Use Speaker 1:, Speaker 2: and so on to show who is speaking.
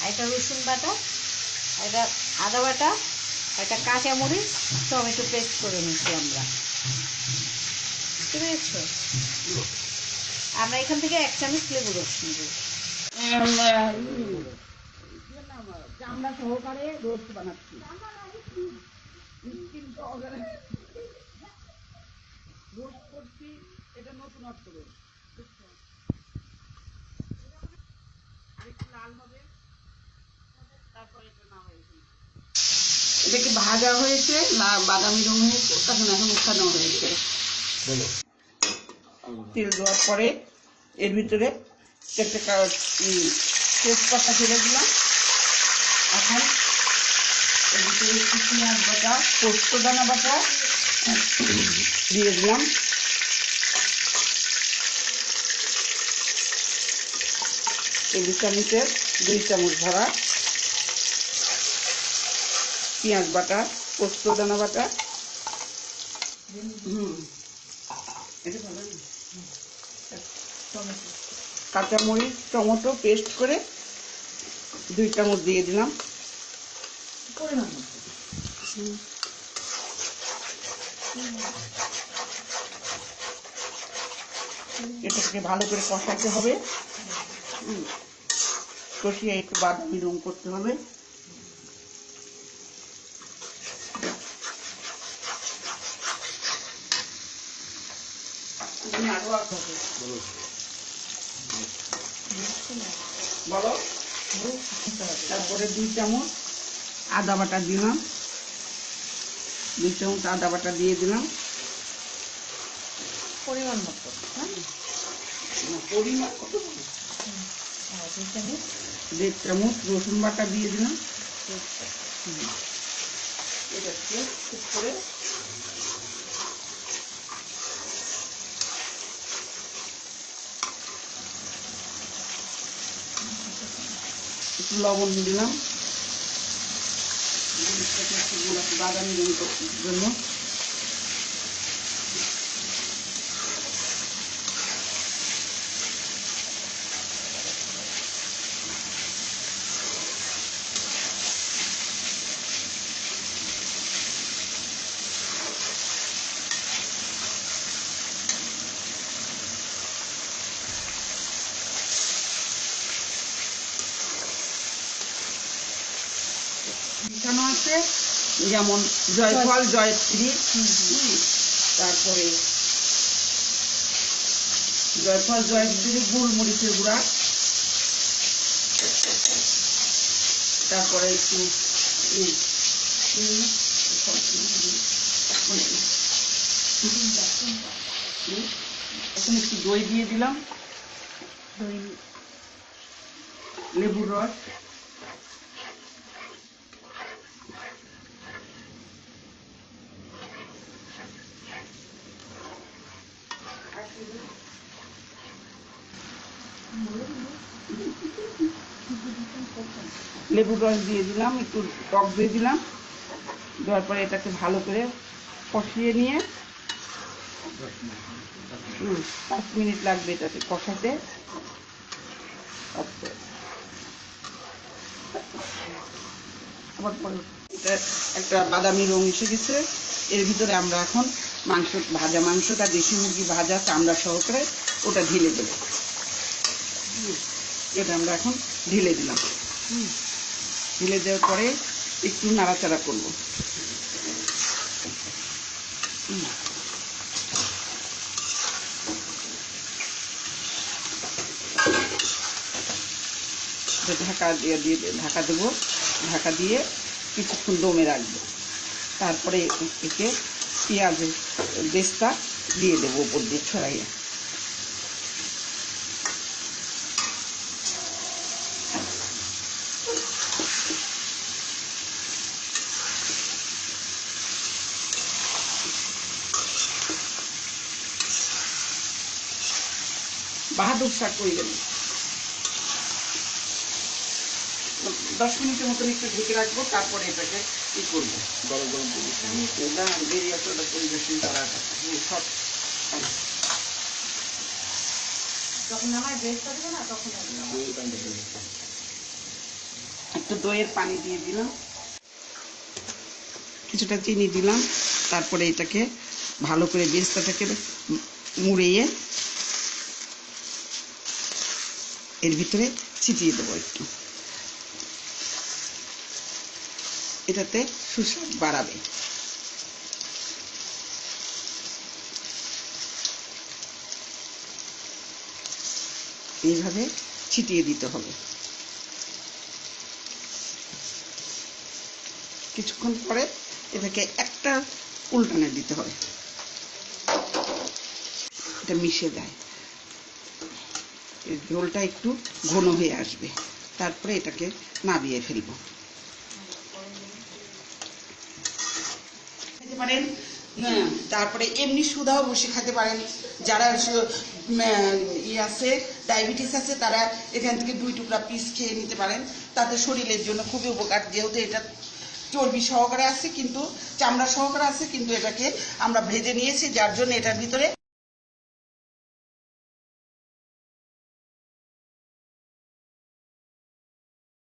Speaker 1: এটা রসুন বাটা, এটা আদা বাটা, একটা কাঁচামরিচ, টমেটো পেস্ট করে নিচ্ছি আমরা। বুঝতে পেরেছো? আমরা এখান থেকে 1 চামচ লেবু রস নিব।
Speaker 2: চামড়া সহকারে রোস্ট বানাচ্ছি। রোস্ট করছি, এটা নতুনত্ব রোস্ট। আরেকটু লাল হবে, তারপরে এটা নামাই। এটা কি ভাজা হয়েছে না বাদামি রং হয়েছে, তখন এখন উঠানো হয়েছে। তেল দেওয়ার পরে এর ভিতরে একটা তেজপাতা ফেলে দিলাম। এখন এর ভিতরে একটু পেঁয়াজ বাটা, পোস্ত দানা বাটা দিয়ে দিলাম। টেবিল চামচের 2 চামচ ভরা পেঁয়াজ বাটা, পোস্ত দানা বাটা, কাঁচামরিচ, টমেটো পেস্ট করে 2 চামচ দিয়ে দিলাম। এটাকে ভালো করে কষাতে হবে, কষিয়ে একটু বাদামি রং করতে হবে। বলো। তারপরে 2 চামচ আদা বাটা দিলাম, 2 চামচ আদা বাটা দিয়ে দিলাম
Speaker 1: পরিমাণ মতো।
Speaker 2: পরিমাণ কত? 1.5 চামচ রসুন বাটা দিয়ে দিলাম। এটাকে ঠিক করে একটু লবণ দিলাম, বাদামি রং করার জন্য। মিশানো আছে, যেমন জয়ফল, জয়ত্রী, তারপরে জয়ফল, জয়ত্রী, গোলমরিচের গুঁড়া, তারপরে একটু এখন একটু দই দিয়ে দিলাম, দই, লেবুর রস, লেবুর রস দিয়ে দিলাম, একটু টক দিয়ে দিলাম। দেওয়ার পরে এটাকে ভালো করে কষিয়ে নিয়ে 5 মিনিট লাগবে এটাকে কষাতে। আবার পরে এটা একটা বাদামি রং এসে গেছে। এর ভিতরে আমরা এখন মাংস, ভাজা মাংসটা, দেশি মুরগি ভাজা চামড়া সহকারে ওটা ঢেলে দেব। এটা আমরা এখন ঢেলে দিলাম। ঢেলে দেওয়ার পরে একটু নাড়াচাড়া করবো। ঢাকা দিয়ে ঢাকা দেবো, ঢাকা দিয়ে কিছুক্ষণ দমে রাখবো। তারপরে একে পেঁয়াজের বেস্তা দিয়ে দেবো উপর দিয়ে ছড়াইয়ে। বাহাদুর শাক করে দেবেন। 10 মিনিটের মতন একটু ঢেকে রাখবো, তারপরে এটাকে ই করবো, গরম গরম বেরিয়ে আসলে ওটা পরিবেশন করা সব। যখন আমার বেস্ট করবে না তখন একটু দইয়ের পানি দিয়ে দিলাম, কিছুটা চিনি দিলাম। তারপরে এটাকে ভালো করে বেরেস্তাটাকে মুড়িয়ে এর ভিতরে ছিটিয়ে দেবো একটু, এটাতে সুস্বাদ বাড়াবে। এইভাবে ছিটিয়ে দিতে হবে। কিছুক্ষণ পরে এটাকে একটা উল্টানে দিতে হবে, এটা মিশে যায়, ঝোলটা একটু ঘন হয়ে আসবে। তারপরে এটাকে নামিয়ে ফেলবো। খেতে পারেন, তারপরে এমনি সুদাও বসে খেতে পারেন। যারা আছে, ডায়াবেটিস আছে, তারা এখান থেকে 2 টুকরা পিস খেয়ে নিতে পারেন। তাতে শরীরের জন্য খুবই উপকার, যেহেতু এটা চর্বি সহকারে আছে, কিন্তু চামড়া সহকারে আছে, কিন্তু এটাকে আমরা ভেজে নিয়েছি, যার জন্য এটার ভিতরে